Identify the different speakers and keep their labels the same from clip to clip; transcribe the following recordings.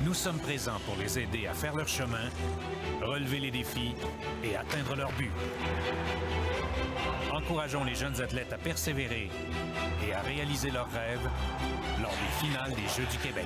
Speaker 1: Nous sommes présents pour les aider à faire leur chemin, relever les défis et atteindre leur but. Encourageons les jeunes athlètes à persévérer et à réaliser leurs rêves lors des finales des Jeux du Québec.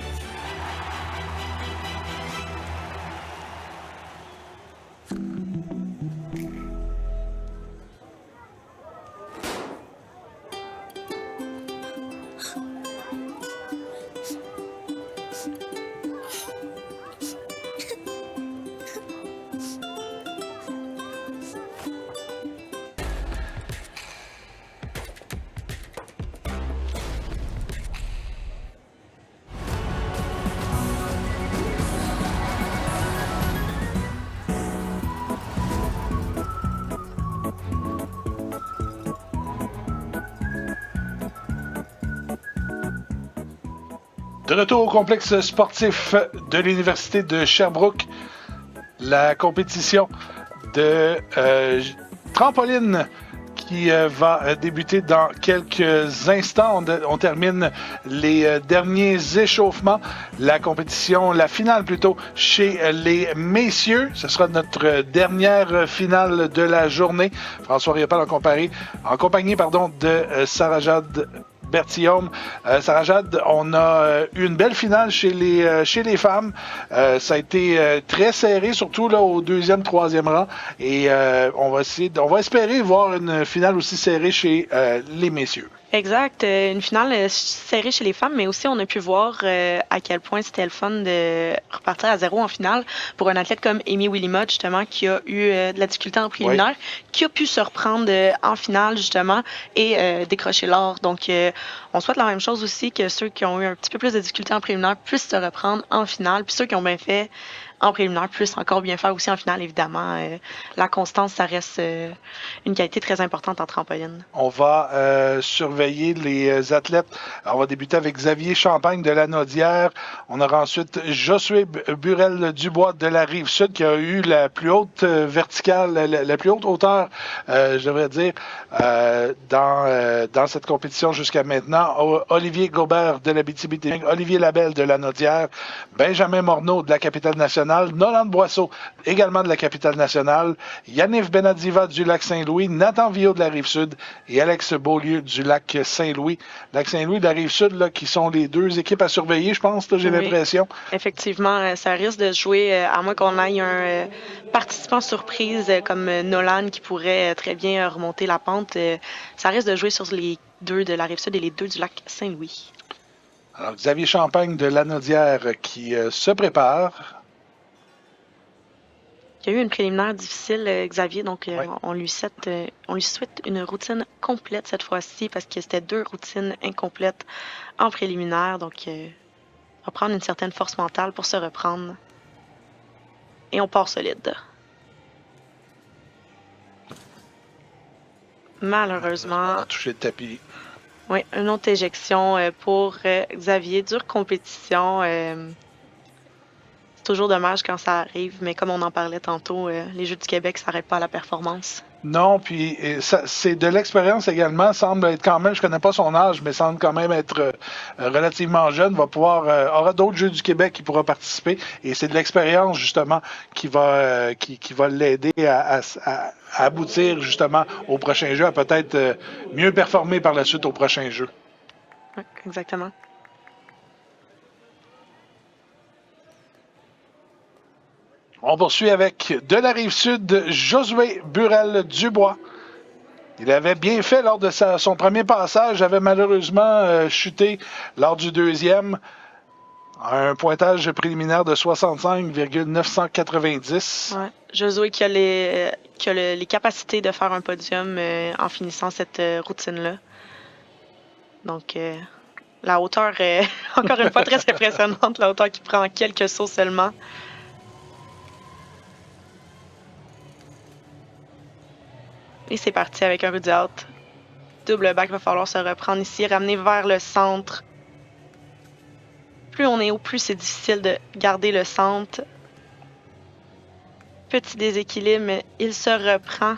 Speaker 2: De retour au complexe sportif de l'Université de Sherbrooke, la compétition de trampoline qui va débuter dans quelques instants. On termine les derniers échauffements. La compétition, la finale plutôt, chez les messieurs. Ce sera notre dernière finale de la journée. François Riopel en compagnie de Sarah-Jade Bertillaume. Sarah-Jade, on a eu une belle finale chez les femmes. Ça a été très serré, surtout là au deuxième, troisième rang. Et on va espérer voir une finale aussi serrée chez les messieurs.
Speaker 3: Exact. Une finale serrée chez les femmes, mais aussi on a pu voir à quel point c'était le fun de repartir à zéro en finale pour un athlète comme Amy Willimott, justement, qui a eu de la difficulté en préliminaire, qui a pu se reprendre en finale, justement, et décrocher l'or. Donc, on souhaite la même chose aussi, que ceux qui ont eu un petit peu plus de difficultés en préliminaire puissent se reprendre en finale, puis ceux qui ont bien fait en préliminaire puissent encore bien faire aussi en finale, évidemment. La constance, ça reste une qualité très importante en trampoline.
Speaker 2: On va surveiller les athlètes. Alors, on va débuter avec Xavier Champagne de la Naudière. On aura ensuite Josué Burel-Dubois de la Rive-Sud qui a eu la plus haute verticale, la plus haute hauteur, je devrais dire, dans cette compétition jusqu'à maintenant. Olivier Gobert de l'Abitibi-Témiscamingue, Olivier Labelle de la Naudière, Benjamin Morneau de la Capitale-Nationale, Nolan Boisseau également de la Capitale-Nationale, Yaniv Benadiva du Lac-Saint-Louis, Nathan Villot de la Rive-Sud et Alex Beaulieu du Lac-Saint-Louis. Lac-Saint-Louis de la Rive-Sud, là, qui sont les deux équipes à surveiller, je pense, là, j'ai l'impression.
Speaker 3: Effectivement, ça risque de jouer, à moins qu'on ait un participant surprise comme Nolan qui pourrait très bien remonter la pente. Ça risque de jouer sur les deux de la Rive-Sud et les deux du Lac-Saint-Louis.
Speaker 2: Alors, Xavier Champagne de Lanaudière qui se prépare.
Speaker 3: Il y a eu une préliminaire difficile, Xavier, donc on lui souhaite une routine complète cette fois-ci parce que c'était 2 routines incomplètes en préliminaire. Donc, on va prendre une certaine force mentale pour se reprendre. Et on part solide. Malheureusement.
Speaker 2: On a touché le tapis.
Speaker 3: Oui, une autre éjection pour Xavier. Dure compétition. C'est toujours dommage quand ça arrive, mais comme on en parlait tantôt, les Jeux du Québec, ça n'arrête pas à la performance.
Speaker 2: Non, puis c'est de l'expérience également. Semble être quand même, je connais pas son âge, mais semble quand même être relativement jeune. Aura d'autres Jeux du Québec qui pourra participer. Et c'est de l'expérience, justement, qui va l'aider à aboutir, justement, au prochain jeu, à peut-être mieux performer par la suite au prochain jeu.
Speaker 3: Oui, exactement.
Speaker 2: On poursuit avec de la Rive-Sud, Josué Burel-Dubois. Il avait bien fait lors de son premier passage, avait malheureusement chuté lors du deuxième. Un pointage préliminaire de 65,990.
Speaker 3: Ouais. Josué qui a les capacités de faire un podium en finissant cette routine-là. Donc, la hauteur est encore une fois très impressionnante, la hauteur qui prend quelques sauts seulement. Et c'est parti avec un Rudy out. Double back, il va falloir se reprendre ici, ramener vers le centre. Plus on est haut, plus c'est difficile de garder le centre. Petit déséquilibre, mais il se reprend.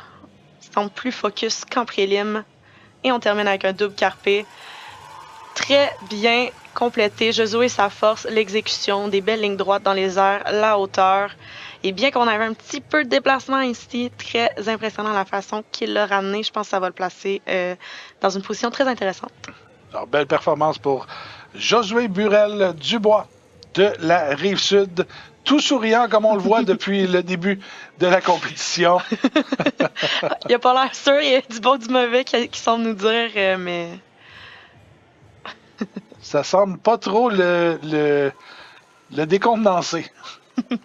Speaker 3: Il semble plus focus qu'en prélim. Et on termine avec un double carpé. très bien complété. Josué, sa force, l'exécution, des belles lignes droites dans les airs, la hauteur. Et bien qu'on avait un petit peu de déplacement ici, très impressionnant la façon qu'il l'a ramené. Je pense que ça va le placer dans une position très intéressante.
Speaker 2: Alors, belle performance pour Josué Burel-Dubois de la Rive-Sud. Tout souriant comme on le voit depuis le début de la compétition.
Speaker 3: Il a pas l'air sûr, il y a du bon du mauvais qui semble nous dire, mais...
Speaker 2: Ça semble pas trop le décontenancer.
Speaker 3: Il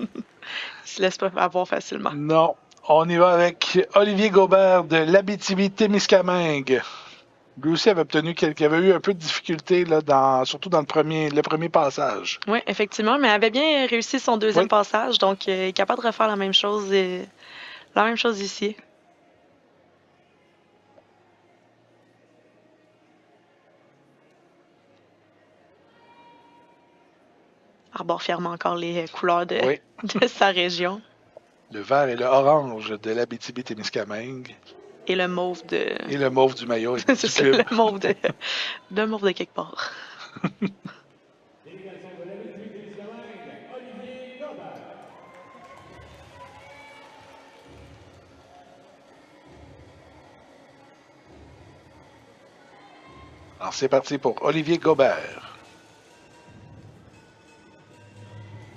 Speaker 3: se laisse pas avoir facilement.
Speaker 2: Non. On y va avec Olivier Gobert de l'Abitibi-Témiscamingue. Lui aussi avait eu un peu de difficulté, là, surtout dans le premier passage.
Speaker 3: Oui, effectivement, mais il avait bien réussi son deuxième passage, donc il est capable de refaire la même chose ici. Arbore fièrement encore les couleurs de sa région.
Speaker 2: Le vert et le orange de l'Abitibi-Témiscamingue.
Speaker 3: Et le mauve de...
Speaker 2: Et le mauve du maillot.
Speaker 3: C'est ça, le mauve de quelque part.
Speaker 2: Alors, c'est parti pour Olivier Gobert.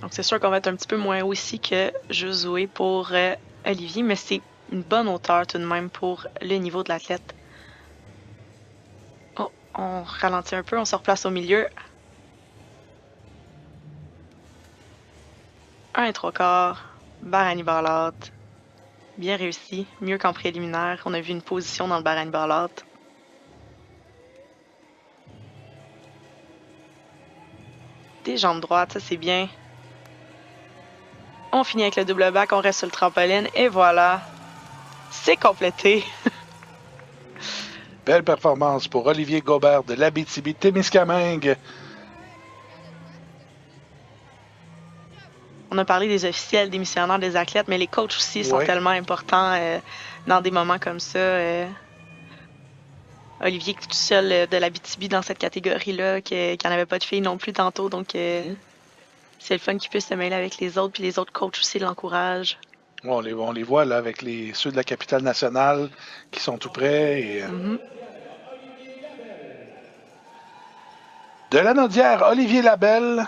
Speaker 3: Donc, c'est sûr qu'on va être un petit peu moins haut ici que Josué pour Olivier, mais c'est une bonne hauteur tout de même pour le niveau de l'athlète. Oh, on ralentit un peu, on se replace au milieu. 1 et 3/4, Barani Barlate. Bien réussi, mieux qu'en préliminaire. On a vu une position dans le Barani Barlate. Des jambes droites, ça c'est bien. On finit avec le double back, on reste sur le trampoline et voilà, c'est complété.
Speaker 2: Belle performance pour Olivier Gobert de l'Abitibi-Témiscamingue.
Speaker 3: On a parlé des officiels, des missionnaires, des athlètes, mais les coachs aussi sont tellement importants dans des moments comme ça. Olivier qui est tout seul de l'Abitibi dans cette catégorie-là, qu'il n'y en avait pas de filles non plus tantôt, donc c'est le fun qu'il puisse se mêler avec les autres, puis les autres coachs aussi l'encouragent.
Speaker 2: On les voit là avec ceux de la capitale nationale qui sont tout près. Et, De Lanaudière, Olivier Labelle,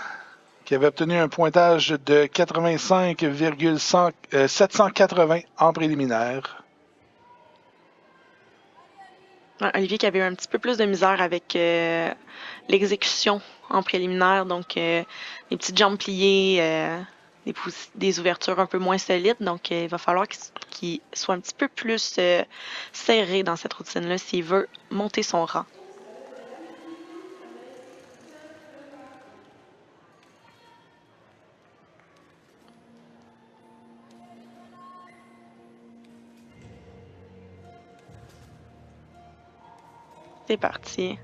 Speaker 2: qui avait obtenu un pointage de 85,780 en préliminaire.
Speaker 3: Olivier qui avait eu un petit peu plus de misère avec l'exécution en préliminaire, donc des petites jambes pliées, des ouvertures un peu moins solides, donc il va falloir qu'il soit un petit peu plus serré dans cette routine-là s'il veut monter son rang. C'est parti.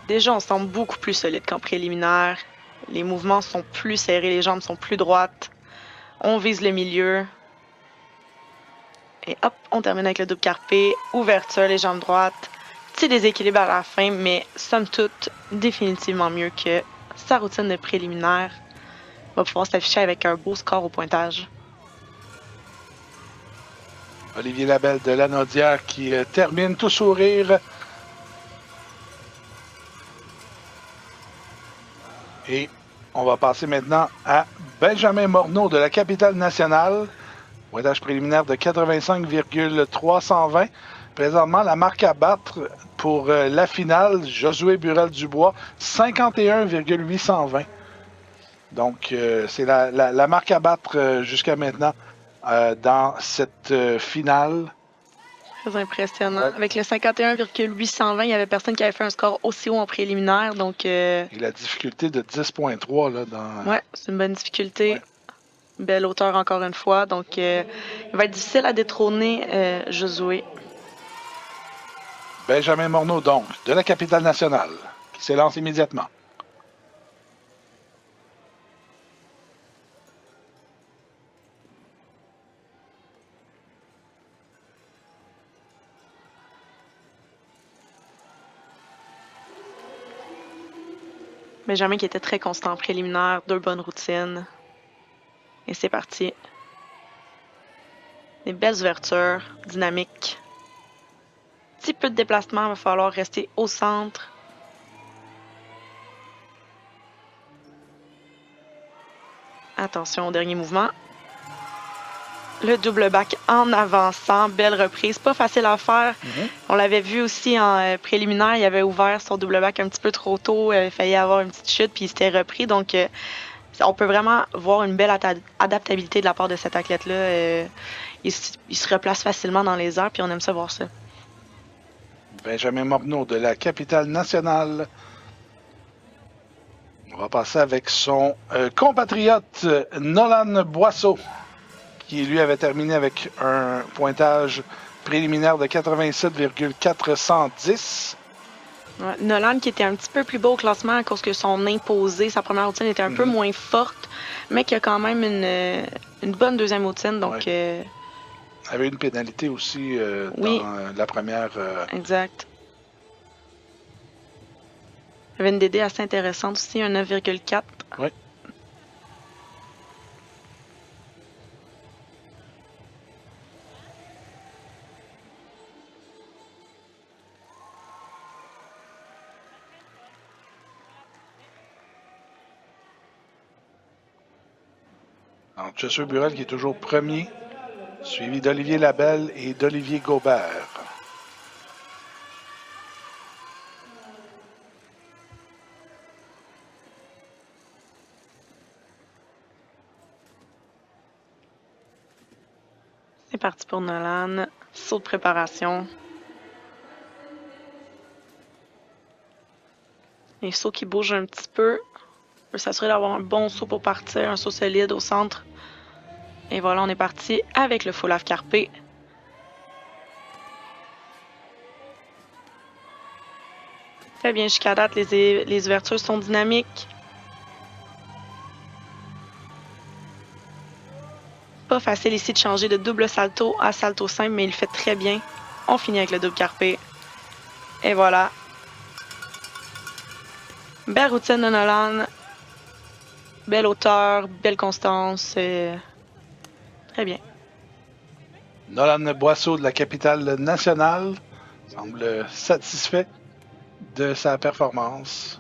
Speaker 3: Déjà, on se sent beaucoup plus solide qu'en préliminaire. Les mouvements sont plus serrés, les jambes sont plus droites. On vise le milieu. Et hop, on termine avec le double carpé. Ouverture, les jambes droites. Petit déséquilibre à la fin, mais somme toute, définitivement mieux que sa routine de préliminaire. On va pouvoir s'afficher avec un beau score au pointage.
Speaker 2: Olivier Labelle de Lanaudière qui termine tout sourire. Et on va passer maintenant à Benjamin Morneau de la capitale nationale. Pointage préliminaire de 85,320. Présentement, la marque à battre pour la finale, Josué Burel-Dubois, 51,820. Donc, c'est la marque à battre jusqu'à maintenant dans cette finale.
Speaker 3: Très impressionnant. Ouais. Avec le 51,820, il n'y avait personne qui avait fait un score aussi haut en préliminaire. Donc,
Speaker 2: Et la difficulté de 10,3 là dans.
Speaker 3: Ouais, c'est une bonne difficulté. Ouais. Belle hauteur encore une fois. Donc, il va être difficile à détrôner Josué.
Speaker 2: Benjamin Morneau, donc, de la capitale nationale, qui s'élance immédiatement.
Speaker 3: Benjamin qui était très constant en préliminaire, 2 bonnes routines. Et c'est parti. Des belles ouvertures, dynamiques. Petit peu de déplacement, il va falloir rester au centre. Attention au dernier mouvement. Le double back en avançant, belle reprise, pas facile à faire. On l'avait vu aussi en préliminaire, il avait ouvert son double back un petit peu trop tôt, il fallait avoir une petite chute puis il s'était repris. Donc on peut vraiment voir une belle adaptabilité de la part de cet athlète-là. Il se replace facilement dans les airs puis on aime ça voir ça.
Speaker 2: Benjamin Morneau de la capitale nationale. On va passer avec son compatriote Nolan Boisseau, qui lui avait terminé avec un pointage préliminaire de 87,410.
Speaker 3: Ouais, Nolan qui était un petit peu plus bas au classement à cause que son imposé, sa première routine était un peu moins forte, mais qui a quand même une bonne deuxième routine. Donc,
Speaker 2: Il avait une pénalité aussi dans la première.
Speaker 3: Exact. Il avait une DD assez intéressante aussi, un 9,4.
Speaker 2: Oui. Donc, Joshua Burrell qui est toujours premier, suivi d'Olivier Labelle et d'Olivier Gaubert.
Speaker 3: C'est parti pour Nolan. Saut de préparation. Les sauts qui bougent un petit peu. On peut s'assurer d'avoir un bon saut pour partir, un saut solide au centre. Et voilà, on est parti avec le full half carpé. Très bien jusqu'à date, les ouvertures sont dynamiques. Pas facile ici de changer de double salto à salto simple, mais il le fait très bien. On finit avec le double carpé. Et voilà. Belle routine de Nolan. Belle hauteur, belle constance. Très bien.
Speaker 2: Nolan Boisseau de la capitale nationale semble satisfait de sa performance.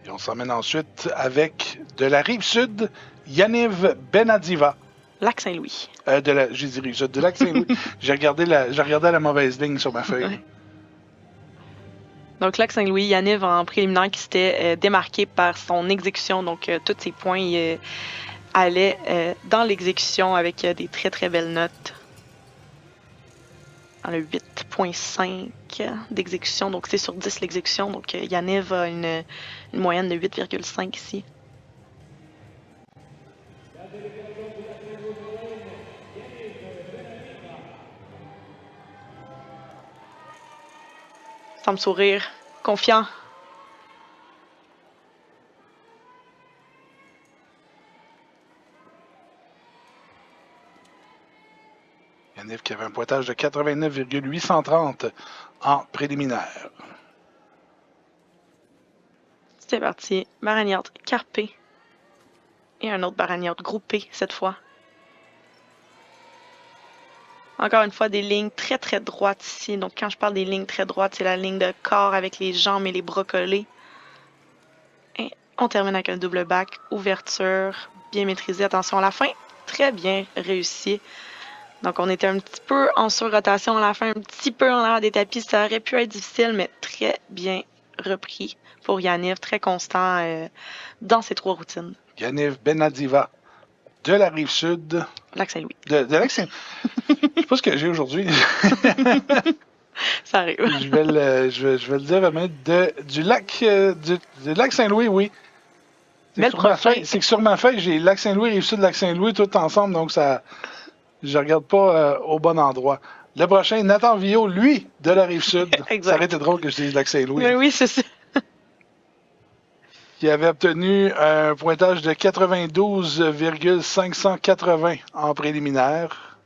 Speaker 2: Et on s'emmène ensuite avec de la Rive-Sud, Yaniv Benadiva.
Speaker 3: Lac-Saint-Louis.
Speaker 2: J'ai dit Rive-Sud, de Lac-Saint-Louis. J'ai regardé la mauvaise ligne sur ma feuille.
Speaker 3: Ouais. Donc, Lac-Saint-Louis, Yaniv en préliminaire qui s'était démarqué par son exécution. Donc, tous ses points allaient dans l'exécution avec des très, très belles notes. Dans le 8,5 d'exécution. Donc, c'est sur 10 l'exécution. Donc, Yaniv a une moyenne de 8,5 ici. Semble sourire, confiant.
Speaker 2: Yaniv qui avait un pointage de 89,830 en préliminaire.
Speaker 3: C'est parti. Baragnard carpé. Et un autre baragnard groupé cette fois. Encore une fois, des lignes très, très droites ici. Donc, quand je parle des lignes très droites, c'est la ligne de corps avec les jambes et les bras collés. Et on termine avec un double back. Ouverture, bien maîtrisée. Attention à la fin. Très bien réussi. Donc, on était un petit peu en surrotation à la fin, un petit peu en l'air des tapis. Ça aurait pu être difficile, mais très bien repris pour Yaniv. Très constant dans ses 3 routines.
Speaker 2: Yaniv Benadiva de la Rive-Sud.
Speaker 3: Lac-Saint-Louis.
Speaker 2: De Lac-Saint-Louis. Je sais pas ce que j'ai aujourd'hui.
Speaker 3: Ça arrive.
Speaker 2: Je vais le dire, mais du lac Saint-Louis, oui. C'est que sur ma feuille, j'ai Lac Saint-Louis, Rive-Sud, Lac Saint-Louis, tout ensemble, donc ça, je regarde pas au bon endroit. Le prochain, Nathan Villot, lui, de la Rive-Sud. Ça aurait été drôle que je dise Lac Saint-Louis.
Speaker 3: Mais oui, c'est ça.
Speaker 2: Qui avait obtenu un pointage de 92,580 en préliminaire.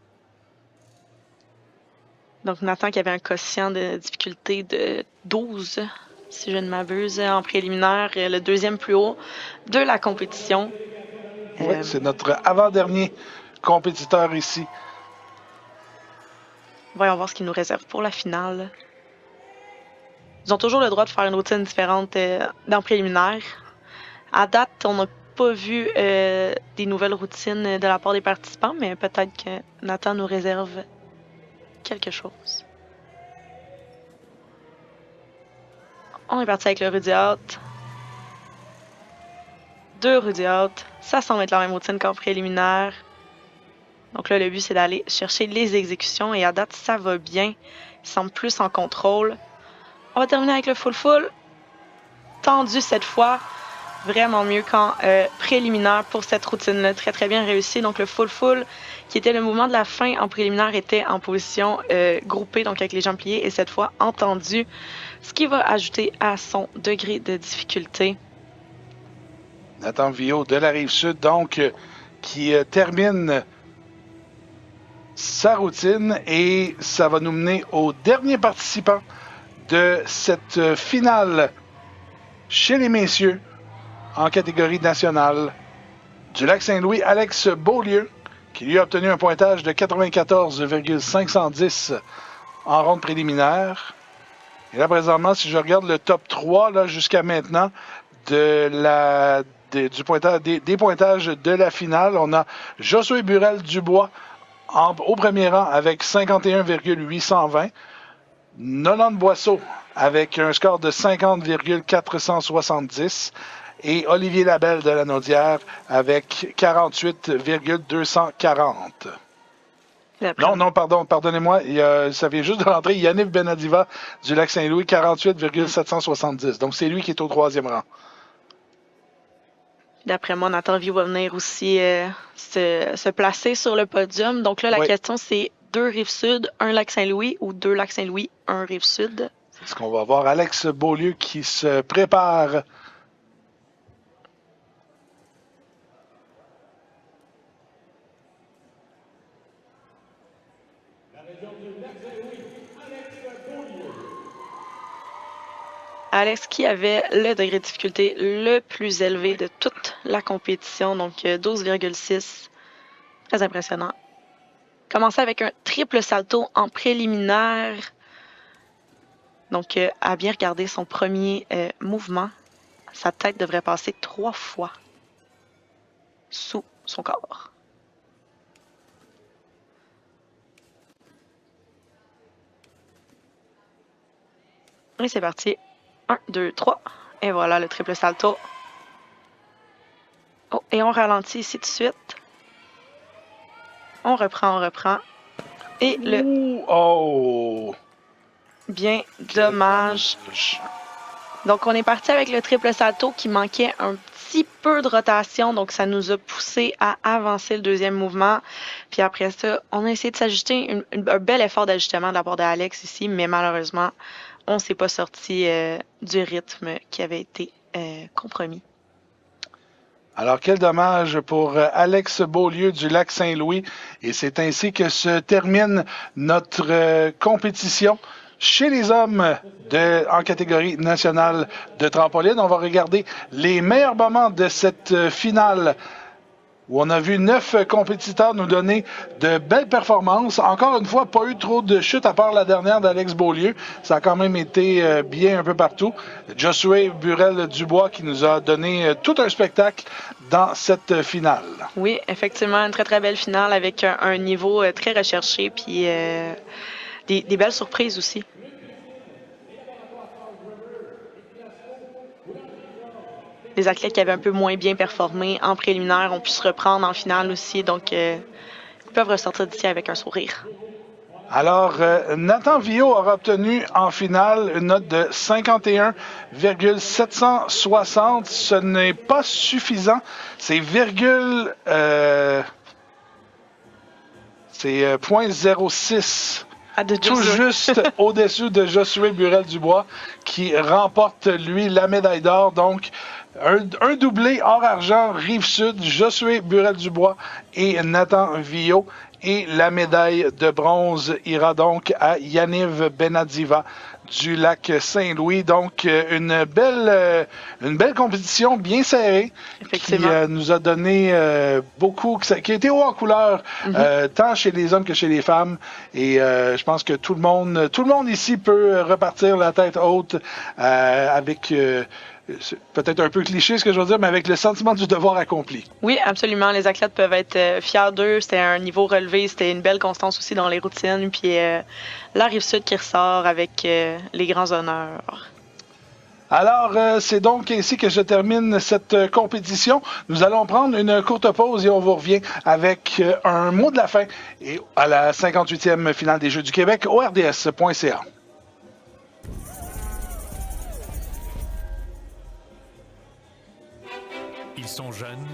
Speaker 3: Donc Nathan qui avait un quotient de difficulté de 12, si je ne m'abuse, en préliminaire, le deuxième plus haut de la compétition.
Speaker 2: Oui, c'est notre avant-dernier compétiteur ici.
Speaker 3: Voyons voir ce qu'ils nous réservent pour la finale. Ils ont toujours le droit de faire une routine différente dans le préliminaire. À date, on n'a pas vu des nouvelles routines de la part des participants, mais peut-être que Nathan nous réserve quelque chose. On est parti avec le Rudy Out. 2 Rudy Out. Ça semble être la même routine qu'en préliminaire. Donc là, le but, c'est d'aller chercher les exécutions. Et à date, ça va bien. Il semble plus en contrôle. On va terminer avec le full-full. Tendu cette fois. Vraiment mieux qu'en préliminaire pour cette routine-là. Très, très bien réussi. Donc le full-full, qui était le mouvement de la fin en préliminaire, était en position groupée, donc avec les jambes pliées. Et cette fois, en tendu. Ce qui va ajouter à son degré de difficulté.
Speaker 2: Nathan Villot de la Rive-Sud, donc, qui termine sa routine. Et ça va nous mener au dernier participant de cette finale chez les messieurs en catégorie nationale du Lac-Saint-Louis, Alex Beaulieu, qui lui a obtenu un pointage de 94,510 en ronde préliminaire. Et là, présentement, si je regarde le top 3 là, jusqu'à maintenant des pointages de la finale, on a Josué Burel-Dubois au premier rang avec 51,820. Nolan Boisseau avec un score de 50,470 et Olivier Labelle de la Naudière avec 48,240. Non, pardonnez-moi, ça vient juste de rentrer Yannick Benadiva du Lac-Saint-Louis, 48,770. Donc c'est lui qui est au 3e rang.
Speaker 3: D'après moi, Nathan Villot va venir aussi se placer sur le podium. Donc là, la question, c'est 2 Rive-Sud, 1 Lac-Saint-Louis ou 2 Lac-Saint-Louis, 1 Rive-Sud?
Speaker 2: C'est ce qu'on va voir. Alex Beaulieu qui se prépare.
Speaker 3: Alex qui avait le degré de difficulté le plus élevé de toute la compétition, donc 12,6. Très impressionnant. Commencer avec un triple salto en préliminaire. Donc, à bien regarder son premier mouvement, sa tête devrait passer 3 fois sous son corps. Et c'est parti. 1, 2, 3. Et voilà le triple salto. Oh, et on ralentit ici tout de suite. On reprend. Et le...
Speaker 2: Oh!
Speaker 3: Bien dommage. Donc, on est parti avec le triple salto qui manquait un petit peu de rotation. Donc, ça nous a poussé à avancer le deuxième mouvement. Puis après ça, on a essayé de s'ajuster. Un bel effort d'ajustement de la part d'Alex ici. Mais malheureusement, on ne s'est pas sorti du rythme qui avait été compromis.
Speaker 2: Alors, quel dommage pour Alex Beaulieu du Lac-Saint-Louis. Et c'est ainsi que se termine notre compétition chez les hommes en catégorie nationale de trampoline. On va regarder les meilleurs moments de cette finale où on a vu 9 compétiteurs nous donner de belles performances. Encore une fois, pas eu trop de chutes à part la dernière d'Alex Beaulieu. Ça a quand même été bien un peu partout. Josué Burel-Dubois qui nous a donné tout un spectacle dans cette finale.
Speaker 3: Oui, effectivement, une très très belle finale avec un niveau très recherché puis des belles surprises aussi. Les athlètes qui avaient un peu moins bien performé en préliminaire ont pu se reprendre en finale aussi, donc ils peuvent ressortir d'ici avec un sourire.
Speaker 2: Alors, Nathan Villot aura obtenu en finale une note de 51,760. Ce n'est pas suffisant. C'est c'est 0.06. Tout juste au-dessus de Josué Burel-Dubois qui remporte, lui, la médaille d'or. Donc, un doublé hors argent, Rive-Sud, Josué Burel-Dubois et Nathan Villot. Et la médaille de bronze ira donc à Yaniv Benadiva du lac Saint-Louis. Donc, une belle compétition bien serrée qui nous a donné beaucoup, qui a été haut en couleur, tant chez les hommes que chez les femmes. Et je pense que tout le monde ici peut repartir la tête haute avec... c'est peut-être un peu cliché ce que je veux dire, mais avec le sentiment du devoir accompli.
Speaker 3: Oui, absolument. Les athlètes peuvent être fiers d'eux. C'était un niveau relevé. C'était une belle constance aussi dans les routines. Puis la Rive-Sud qui ressort avec les grands honneurs. Alors,
Speaker 2: c'est donc ainsi que je termine cette compétition. Nous allons prendre une courte pause et on vous revient avec un mot de la fin et à la 58e finale des Jeux du Québec au rds.ca.
Speaker 1: Ils sont jeunes,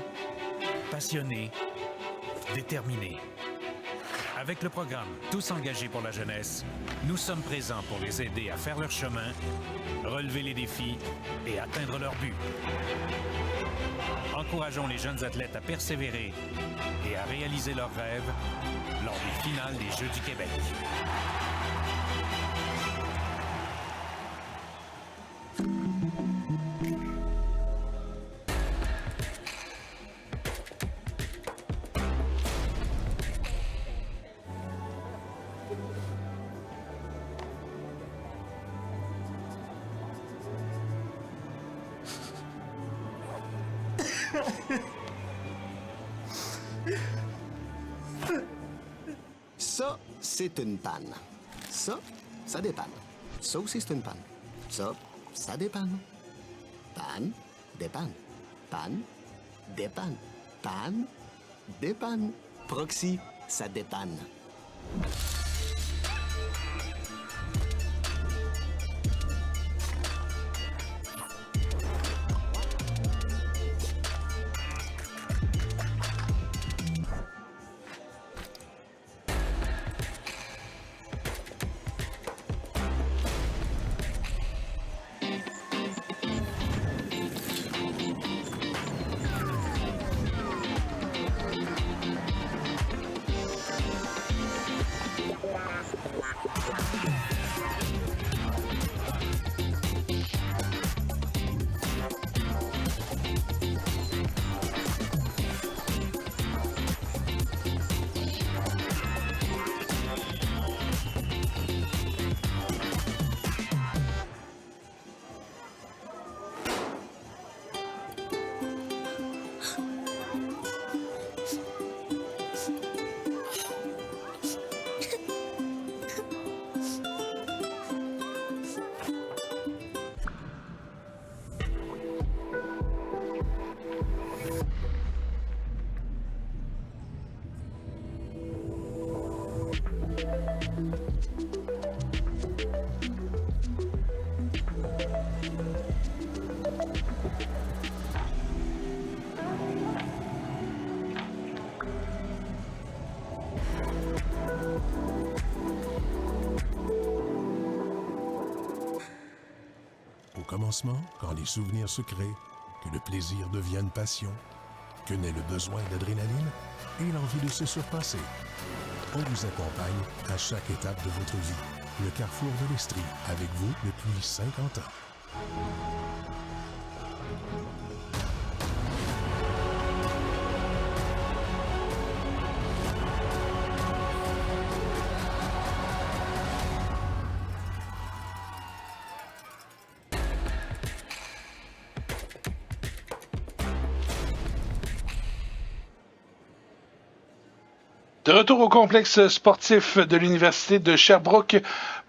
Speaker 1: passionnés, déterminés. Avec le programme Tous engagés pour la jeunesse, nous sommes présents pour les aider à faire leur chemin, relever les défis et atteindre leur but. Encourageons les jeunes athlètes à persévérer et à réaliser leurs rêves lors des finales des Jeux du Québec.
Speaker 4: Ça, c'est une panne. Ça dépanne. Ça aussi, c'est une panne. Ça dépanne. Panne, dépanne. Panne, dépanne. Panne, dépanne. Proxy, ça dépanne.
Speaker 5: Au commencement, quand les souvenirs se créent, que le plaisir devienne passion, que naît le besoin d'adrénaline et l'envie de se surpasser. On vous accompagne à chaque étape de votre vie. Le Carrefour de l'Estrie, avec vous depuis 50 ans.
Speaker 2: De retour au complexe sportif de l'Université de Sherbrooke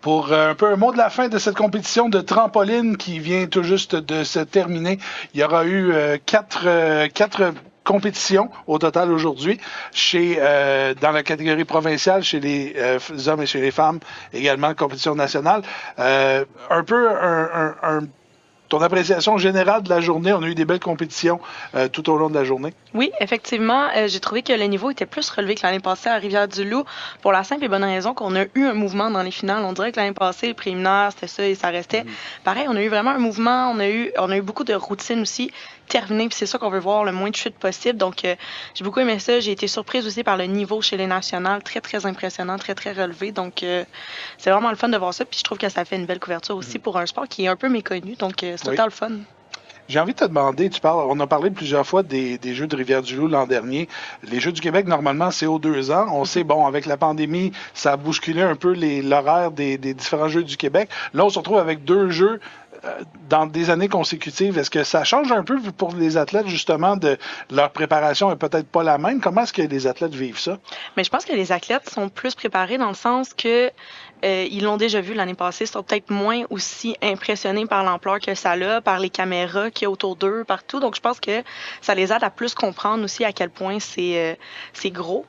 Speaker 2: pour un peu un mot de la fin de cette compétition de trampoline qui vient tout juste de se terminer. Il y aura eu quatre compétitions au total aujourd'hui dans la catégorie provinciale chez les hommes et chez les femmes, également compétition nationale. Ton appréciation générale de la journée, on a eu des belles compétitions tout au long de la journée.
Speaker 3: Oui, effectivement, j'ai trouvé que le niveau était plus relevé que l'année passée à Rivière-du-Loup pour la simple et bonne raison qu'on a eu un mouvement dans les finales. On dirait que l'année passée, le préliminaire, c'était ça et ça restait. Pareil, on a eu vraiment un mouvement, on a eu beaucoup de routines aussi terminer, puis c'est ça qu'on veut voir, le moins de chutes possible. Donc, j'ai beaucoup aimé ça. J'ai été surprise aussi par le niveau chez les nationales, très, très impressionnant, très, très relevé. Donc, c'est vraiment le fun de voir ça, puis je trouve que ça fait une belle couverture aussi pour un sport qui est un peu méconnu. Donc, c'est total le fun.
Speaker 2: J'ai envie de te demander, on a parlé plusieurs fois des Jeux de Rivière-du-Loup l'an dernier. Les Jeux du Québec, normalement, c'est aux 2 ans. On sait, bon, avec la pandémie, ça a bousculé un peu l'horaire des différents Jeux du Québec. Là, on se retrouve avec 2 Jeux dans des années consécutives. Est-ce que ça change un peu pour les athlètes, justement, de leur préparation est peut-être pas la même? Comment est-ce que les athlètes vivent ça?
Speaker 3: Mais je pense que les athlètes sont plus préparés dans le sens que ils l'ont déjà vu l'année passée, sont peut-être moins aussi impressionnés par l'ampleur que ça a, par les caméras qu'il y a autour d'eux, partout. Donc, je pense que ça les aide à plus comprendre aussi à quel point c'est gros.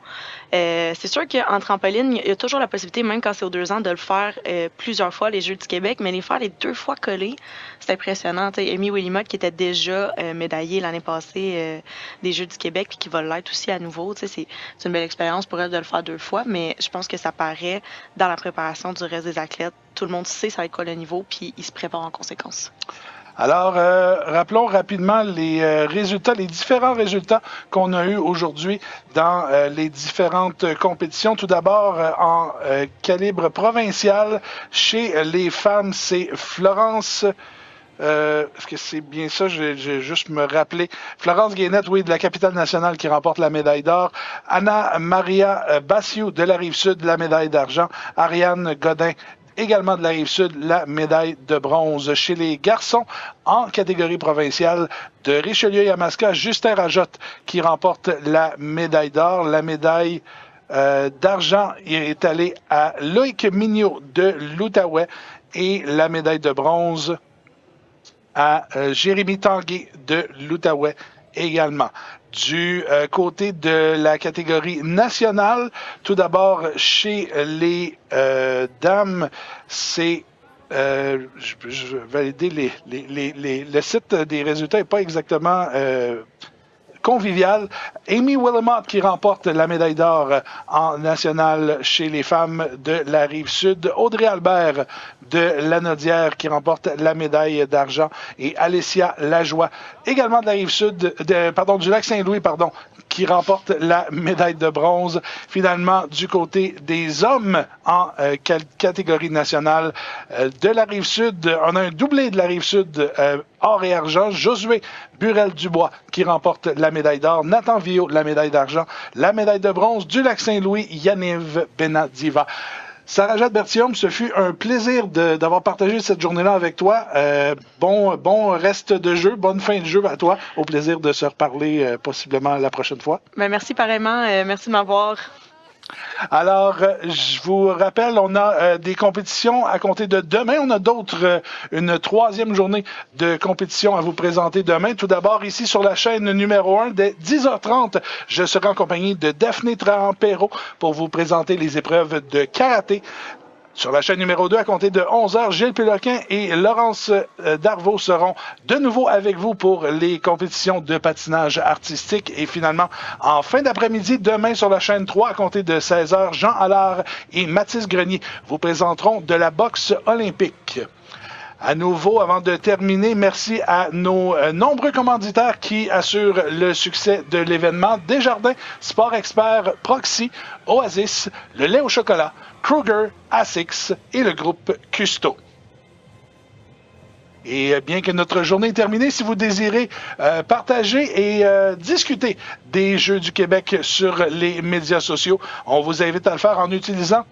Speaker 3: C'est sûr qu'en trampoline, il y a toujours la possibilité, même quand c'est aux 2 ans, de le faire plusieurs fois, les Jeux du Québec, mais les faire les 2 fois collés, c'est impressionnant. Amy Willimott, qui était déjà médaillée l'année passée des Jeux du Québec, puis qui va l'être aussi à nouveau, c'est une belle expérience pour elle de le faire 2 fois, mais je pense que ça paraît dans la préparation du reste des athlètes. Tout le monde sait ça va être quoi le niveau, puis ils se préparent en conséquence.
Speaker 2: Alors, rappelons rapidement les résultats, les différents résultats qu'on a eus aujourd'hui dans les différentes compétitions. Tout d'abord, en calibre provincial, chez les femmes, c'est Florence... est-ce que c'est bien ça? J'ai juste me rappeler. Florence Guénette, oui, de la capitale nationale qui remporte la médaille d'or. Anna Maria Bassiou de la Rive-Sud, la médaille d'argent. Ariane Godin, également de la Rive-Sud, la médaille de bronze. Chez les garçons, en catégorie provinciale, de Richelieu-Yamaska, Justin Rajotte qui remporte la médaille d'or. La médaille d'argent est allée à Loïc Mignot de l'Outaouais et la médaille de bronze à Jérémy Tanguay de l'Outaouais également. Du côté de la catégorie nationale, tout d'abord chez les dames, c'est je vais valider le site des résultats n'est pas exactement convivial. Amy Willimott qui remporte la médaille d'or en national chez les femmes de la Rive-Sud. Audrey Albert de Lanaudière qui remporte la médaille d'argent. Et Alessia Lajoie, également de la Rive-Sud, du Lac-Saint-Louis, qui remporte la médaille de bronze. Finalement, du côté des hommes en catégorie nationale de la Rive-Sud, on a un doublé de la Rive-Sud or et argent. Josué Burel-Dubois qui remporte la médaille d'or. Nathan Villot, la médaille d'argent. La médaille de bronze du Lac-Saint-Louis, Yaniv Benadiva. Sarah-Jade Berthiaume, ce fut un plaisir d'avoir partagé cette journée-là avec toi. Bon reste de jeu, bonne fin de jeu à toi. Au plaisir de se reparler possiblement la prochaine fois.
Speaker 3: Ben, merci pareillement. Merci de m'avoir.
Speaker 2: Alors, je vous rappelle, on a des compétitions à compter de demain. On a une 3e journée de compétition à vous présenter demain. Tout d'abord, ici sur la chaîne numéro 1, dès 10h30, je serai en compagnie de Daphné Trahan-Perrault pour vous présenter les épreuves de karaté. Sur la chaîne numéro 2, à compter de 11h, Gilles Péloquin et Laurence Darvaux seront de nouveau avec vous pour les compétitions de patinage artistique. Et finalement, en fin d'après-midi, demain sur la chaîne 3, à compter de 16h, Jean Allard et Mathis Grenier vous présenteront de la boxe olympique. À nouveau, avant de terminer, merci à nos nombreux commanditaires qui assurent le succès de l'événement. Desjardins, Sport Expert, Proxy, Oasis, le lait au chocolat, Kruger, Asics et le groupe Custo. Et bien que notre journée est terminée, si vous désirez partager et discuter des Jeux du Québec sur les médias sociaux, on vous invite à le faire en utilisant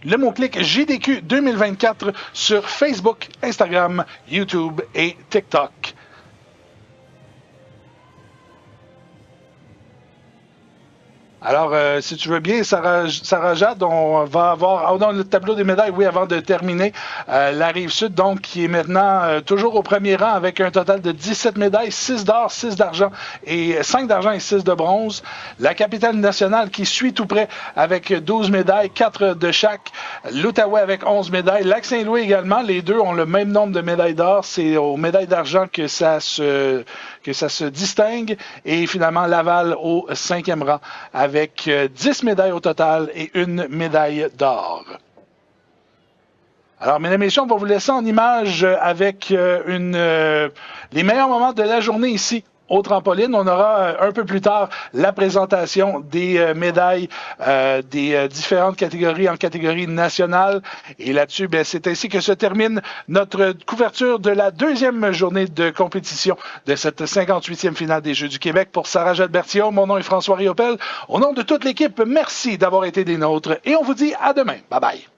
Speaker 2: le mot-clic JDQ 2024 sur Facebook, Instagram, YouTube et TikTok. Alors, si tu veux bien, Sarah-Jade, on va avoir dans le tableau des médailles, oui, avant de terminer, la Rive-Sud, donc, qui est maintenant toujours au premier rang avec un total de 17 médailles, 6 d'or, 6 d'argent, et 5 d'argent et 6 de bronze. La capitale nationale qui suit tout près avec 12 médailles, 4 de chaque. L'Outaouais avec 11 médailles. Lac-Saint-Louis également, les deux ont le même nombre de médailles d'or. C'est aux médailles d'argent que ça se distingue. Et finalement, Laval au 5e rang avec 10 médailles au total et 1 médaille d'or. Alors, mesdames et messieurs, on va vous laisser en image avec les meilleurs moments de la journée ici au trampoline. On aura un peu plus tard la présentation des médailles des différentes catégories en catégorie nationale. Et là-dessus, c'est ainsi que se termine notre couverture de la deuxième journée de compétition de cette 58e finale des Jeux du Québec. Pour Sarah-Jade Bertillon, mon nom est François Riopel. Au nom de toute l'équipe, merci d'avoir été des nôtres et on vous dit à demain. Bye bye.